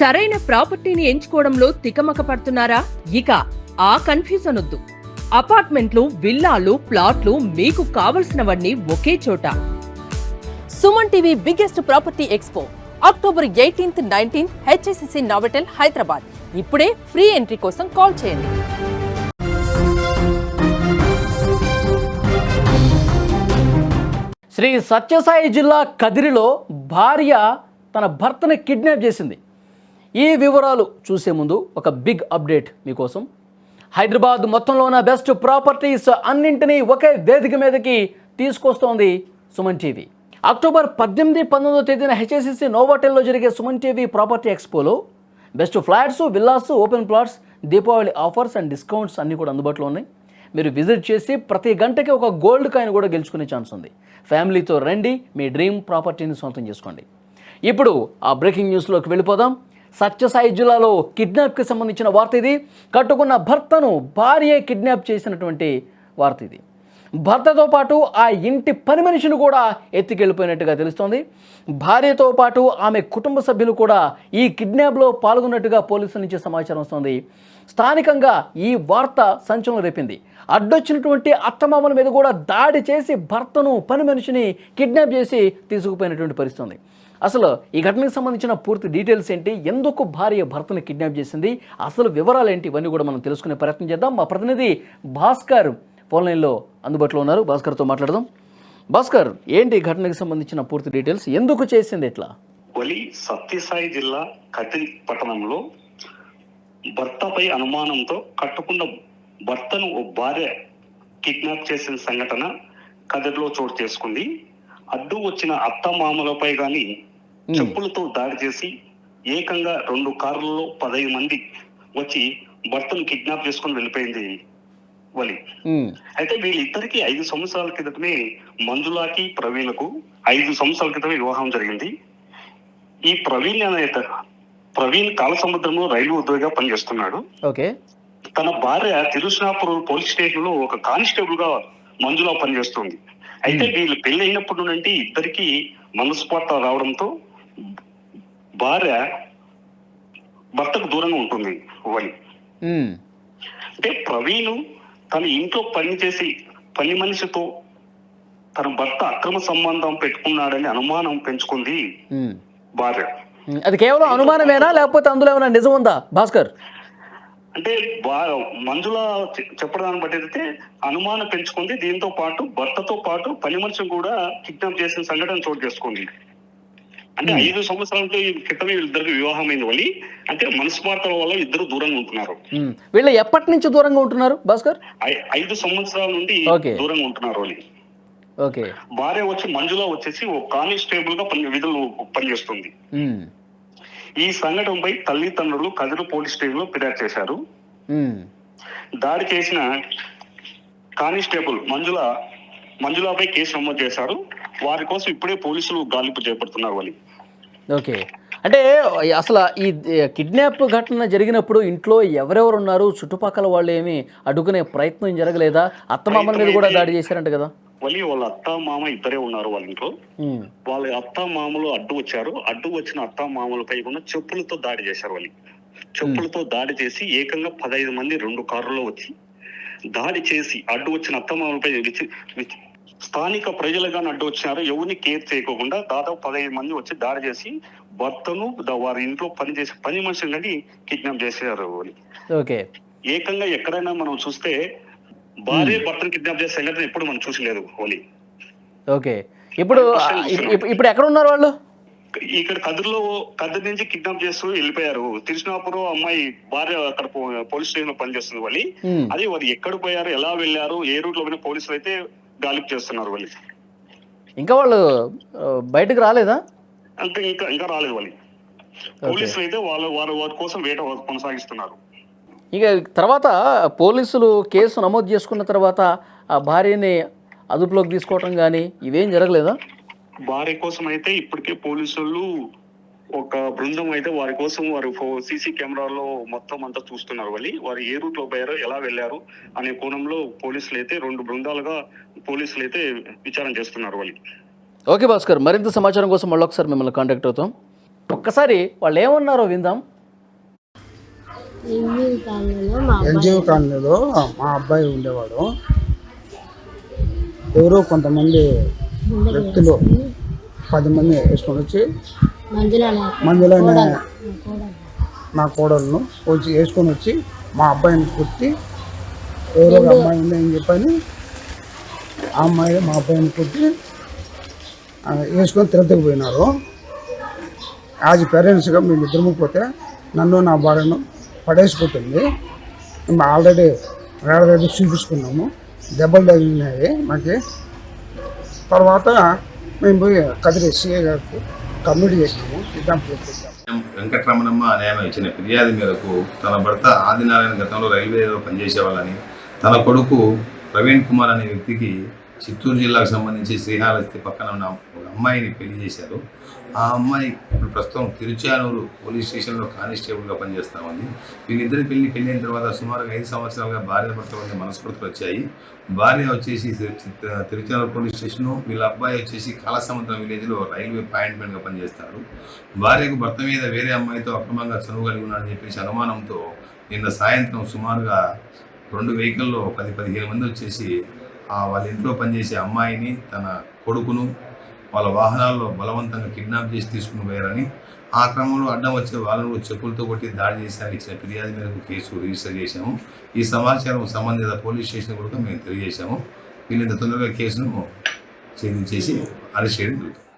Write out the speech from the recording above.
సరైన ప్రాపర్టీని ఎంచుకోవడంలో తికమక పడుతున్నారా? ఇక ఆ కన్ఫ్యూజన్ వద్దు. అపార్ట్మెంట్లు, విల్లాలు, ప్లాట్లు మీకు కావలసినవన్నీ ఒకే చోట. Suman TV biggest property expo October 18th, 19th HSCC Novotel Hyderabad. ఇప్పుడే ఫ్రీ ఎంట్రీ కోసం కాల్ చేయండి. శ్రీ సత్యసాయి జిల్లా కదిరిలో భార్య తన భర్తని కిడ్నాప్ చేసింది. ఈ వివరాలు చూసే ముందు ఒక బిగ్ అప్డేట్ మీకోసం. హైదరాబాద్ మొత్తంలో ఉన్న బెస్ట్ ప్రాపర్టీస్ అన్నింటినీ ఒకే వేదిక మీదకి తీసుకొస్తోంది సుమన్ టీవీ. అక్టోబర్ 18, 19వ తేదీన HSCC నోవోటెల్లో జరిగే సుమన్ టీవీ ప్రాపర్టీ ఎక్స్పోలో best flats, villas, open plots, Deepavali offers and discounts అన్నీ కూడా అందుబాటులో ఉన్నాయి. మీరు విజిట్ చేసి ప్రతి గంటకి ఒక గోల్డ్ కాయిన్ కూడా గెలుచుకునే ఛాన్స్ ఉంది. ఫ్యామిలీతో రండి, మీ డ్రీమ్ ప్రాపర్టీని సొంతం చేసుకోండి. ఇప్పుడు ఆ బ్రేకింగ్ న్యూస్లోకి వెళ్ళిపోదాం. సత్యసాయి జిల్లాలో కిడ్నాప్కి సంబంధించిన వార్త ఇది. కట్టుకున్న భర్తను భార్య కిడ్నాప్ చేసినటువంటి వార్త ఇది. భర్తతో పాటు ఆ ఇంటి పని మనిషిని కూడా ఎత్తుకెళ్ళిపోయినట్టుగా తెలుస్తోంది. భార్యతో పాటు ఆమె కుటుంబ సభ్యులు కూడా ఈ కిడ్నాప్లో పాల్గొన్నట్టుగా పోలీసుల నుంచి సమాచారం వస్తోంది. స్థానికంగా ఈ వార్త సంచలనం రేపింది. అడ్డొచ్చినటువంటి అత్తమామల మీద కూడా దాడి చేసి భర్తను, పని మనిషిని కిడ్నాప్ చేసి తీసుకుపోయినటువంటి పరిస్థితి ఉంది. అసలు ఈ ఘటనకు సంబంధించిన పూర్తి డీటెయిల్స్ ఏంటి, ఎందుకు భార్య భర్తను కిడ్నాప్ చేసింది, అసలు వివరాలు ఏంటి, ఇవన్నీ కూడా మనం తెలుసుకునే ప్రయత్నం చేద్దాం. మా ప్రతినిధి భాస్కర్ ఫోన్ లైన్లో అందుబాటులో ఉన్నారు. భాస్కర్తో మాట్లాడదాం. భాస్కర్, ఏంటి ఈ ఘటనకు సంబంధించిన పూర్తి డీటెయిల్స్, ఎందుకు చేసింది ఎట్లా? సత్యసాయి జిల్లా కదిరి పట్టణంలో భర్తపై అనుమానంతో కట్టుకున్న భర్తను ఓ భార్య కిడ్నాప్ చేసిన సంఘటన కదిరిలో చోటు చేసుకుంది. అడ్డు వచ్చిన అత్తమామలపై గాని చెప్పులతో దాడి చేసి ఏకంగా 2 కార్లలో 15 మంది వచ్చి భర్తను కిడ్నాప్ చేసుకుని వెళ్ళిపోయింది వలి. అయితే వీళ్ళిద్దరికి 5 సంవత్సరాల క్రితమే, మంజులాకి ప్రవీణకు 5 సంవత్సరాల క్రితమే వివాహం జరిగింది. ఈ ప్రవీణ్ కాలసముద్రంలో రైలు ఉద్యోగిగా పనిచేస్తున్నాడు. ఓకే. తన భార్య తిరుష్ణాపూర్ పోలీస్ స్టేషన్ లో ఒక కానిస్టేబుల్ గా మంజులా పనిచేస్తుంది. అయితే వీళ్ళు పెళ్లి అయినప్పటి నుండి ఇద్దరికి మనస్పర్ధ రావడంతో భార్య భర్తకు దూరంగా ఉంటుంది వలి. అంటే ప్రవీణ్ తన ఇంట్లో పనిచేసి పని మనిషితో తన భర్త అక్రమ సంబంధం పెట్టుకున్నాడని అనుమానం పెంచుకుంది భార్య. అది కేవలం అనుమానమేనా, లేకపోతే అందులో ఏమైనా నిజం ఉందా భాస్కర్? అంటే మంజుల చెప్పడాన్ని బట్టి అయితే అనుమానం పెంచుకుంది. దీంతో పాటు భర్తతో పాటు పని మనిషిని కూడా కిడ్నాప్ చేసిన సంఘటన చోటు చేసుకుంది. అంటే 5 సంవత్సరాల క్రితమే వీళ్ళిద్దరికి వివాహం అయింది వలి. అంటే మనస్పార్థల వల్ల ఇద్దరు దూరంగా ఉంటున్నారు. వీళ్ళు ఎప్పటి నుంచి దూరంగా ఉంటున్నారు భాస్కర్? 5 సంవత్సరాల నుండి దూరంగా ఉంటున్నారు వలి. ఓకే. భార్య మంజుల వచ్చేసి ఓ కానిస్టేబుల్ గా విధులు పనిచేస్తుంది. ఈ సంఘటనపై తల్లిదండ్రులు కదిరి పోలీస్ స్టేషన్ లో ఫిర్యాదు చేశారు. దాడి చేసిన కానిస్టేబుల్ మంజులపై కేసు నమోదు చేశారు. వారి కోసం ఇప్పుడే పోలీసులు గాలింపు చేపడుతున్నారు వాళ్ళు. ఓకే. అంటే అసలు ఈ కిడ్నాప్ ఘటన జరిగినప్పుడు ఇంట్లో ఎవరెవరు ఉన్నారు, చుట్టుపక్కల వాళ్ళు ఏమి అడ్డుకునే ప్రయత్నం జరగలేదా? అత్తమామల మీద కూడా దాడి చేశారంట కదా? వాళ్ళ అత్త మామ ఇద్దరే ఉన్నారు వాళ్ళ ఇంట్లో. వాళ్ళ అత్త మామలు అడ్డు వచ్చారు. అడ్డు వచ్చిన అత్త మామలపై కూడా చెప్పులతో దాడి చేశారు వాళ్ళు. చెప్పులతో దాడి చేసి ఏకంగా 15 మంది 2 కార్లలో వచ్చి దాడి చేసి అడ్డు వచ్చిన అత్త మామలపై స్థానిక ప్రజలుగానే అడ్డు వచ్చినారు. ఎవరిని కేర్ చేయకోకుండా దాదాపు 15 మంది వచ్చి దాడి చేసి భర్తను, వారి ఇంట్లో పనిచేసే పని మనిషిని కానీ కిడ్నాప్ చేశారు వాళ్ళు. ఓకే. ఏకంగా ఎక్కడైనా మనం చూస్తే భార్య భర్తను కిడ్నాప్ చేసే సంఘటన ఎప్పుడు మనం చూసలేదు హోలీ. ఓకే. ఇప్పుడు ఎక్కడ ఉన్నారు వాళ్ళు? ఇక్కడ కదిరి నుంచి కిడ్నాప్ చేస్తూ వెళ్ళిపోయారు. తిరుష్ణాపురం అమ్మాయి భార్య అక్కడ పోలీస్ స్టేషన్ లో పనిచేస్తుంది వాళ్ళు. అది వారు ఎక్కడ పోయారు, ఎలా వెళ్ళారు, ఏ రూట్ లో పోయిన పోలీసులు అయితే గాలింపు చేస్తున్నారు వాళ్ళు. ఇంకా వాళ్ళు బయటకు రాలేదా? అంటే ఇంకా రాలేదు వాళ్ళు. పోలీసులు అయితే వారి కోసం వేట కొనసాగిస్తున్నారు. ఇక తర్వాత పోలీసులు కేసు నమోదు చేసుకున్న తర్వాత ఆ భార్యని అదుపులోకి తీసుకోవటం కానీ ఇవేం జరగలేదా? భార్య కోసం అయితే ఇప్పటికే పోలీసులు ఒక బృందం అయితే వారి కోసం వారు సీసీ కెమెరాలో మొత్తం అంతా చూస్తున్నారు. వారు ఏ రూట్ లో పోయారో, ఎలా వెళ్ళారు అనే కోణంలో పోలీసులు అయితే 2 బృందాలుగా పోలీసులు అయితే విచారణ చేస్తున్నారు వాళ్ళు. ఓకే భాస్కర్, మరింత సమాచారం కోసం మళ్ళీ ఒకసారి మిమ్మల్ని కాంటాక్ట్ అవుతాం. ఒక్కసారి వాళ్ళు ఏమన్నారో విందాం. ఎన్జిఓ కాలనీలో మా ఎన్జిఓ కాలనీలో మా అబ్బాయి ఉండేవాడు. ఎవరో కొంతమంది వ్యక్తులు 10 మంది వేసుకొని వచ్చి మందులో నా కోడలను వచ్చి వేసుకొని వచ్చి మా అబ్బాయిని కొట్టి ఎవరో ఒక అమ్మాయి ఉంది అని చెప్పని ఆ అమ్మాయి మా అబ్బాయిని కొట్టి వేసుకొని తిరుపతికి పోయినారు. యాజ్ పేరెంట్స్గా మేము ఇద్దరము పోతే నన్ను నా భార్యను పడేసుకుంటుంది. మేము ఆల్రెడీ చూపించుకున్నాము, దెబ్బలు తగిలినాయి మాకు. తర్వాత మేము పోయి కదిరి సిఐ గారికి కమ్యూనిటీ చేసినాము, కిడ్నాప్ చేస్తున్నాము. వెంకటరమణమ్మ అనే ఆమె ఇచ్చిన ఫిర్యాదు మేరకు తన భర్త ఆదినారాయణ గతంలో రైల్వేలో పనిచేసేవాళ్ళని, తన కొడుకు ప్రవీణ్ కుమార్ అనే వ్యక్తికి చిత్తూరు జిల్లాకు సంబంధించి శ్రీహాళహస్తి పక్కన ఉన్న ఒక అమ్మాయిని పెళ్లి చేశారు. ఆ అమ్మాయి ఇప్పుడు ప్రస్తుతం తిరుచానూరు పోలీస్ స్టేషన్లో కానిస్టేబుల్గా పనిచేస్తూ ఉంది. వీళ్ళిద్దరి పెళ్ళైన తర్వాత సుమారుగా 5 సంవత్సరాలుగా భార్య భర్త మధ్య మనస్పర్ధలు వచ్చాయి. భార్య వచ్చేసి తిరుచానూరు పోలీస్ స్టేషను, వీళ్ళ అబ్బాయి వచ్చేసి కాళసముద్రం విలేజ్లో రైల్వే పాయింట్మెంట్గా పనిచేస్తారు. భార్యకు భర్త మీద వేరే అమ్మాయితో అక్రమంగా చనువు కలిగి ఉన్నాడని చెప్పేసి అనుమానంతో నిన్న సాయంత్రం సుమారుగా 2 వెహికల్లో 10-15 మంది వచ్చేసి వాళ్ళ ఇంట్లో పనిచేసే అమ్మాయిని, తన కొడుకును వాళ్ళ వాహనాల్లో బలవంతంగా కిడ్నాప్ చేసి తీసుకుని పోయారని, ఆ క్రమంలో అడ్డం వచ్చే వాళ్ళను చెప్పులతో కొట్టి దాడి చేశారని ఇచ్చిన ఫిర్యాదు మేరకు కేసు రిజిస్టర్ చేశాము. ఈ సమాచారం సంబంధిత పోలీస్ స్టేషన్ కూడా మేము తెలియజేశాము. వీళ్ళంత తొందరగా కేసును ఛేదించేసి అరెస్ట్ చేయడం జరుగుతుంది.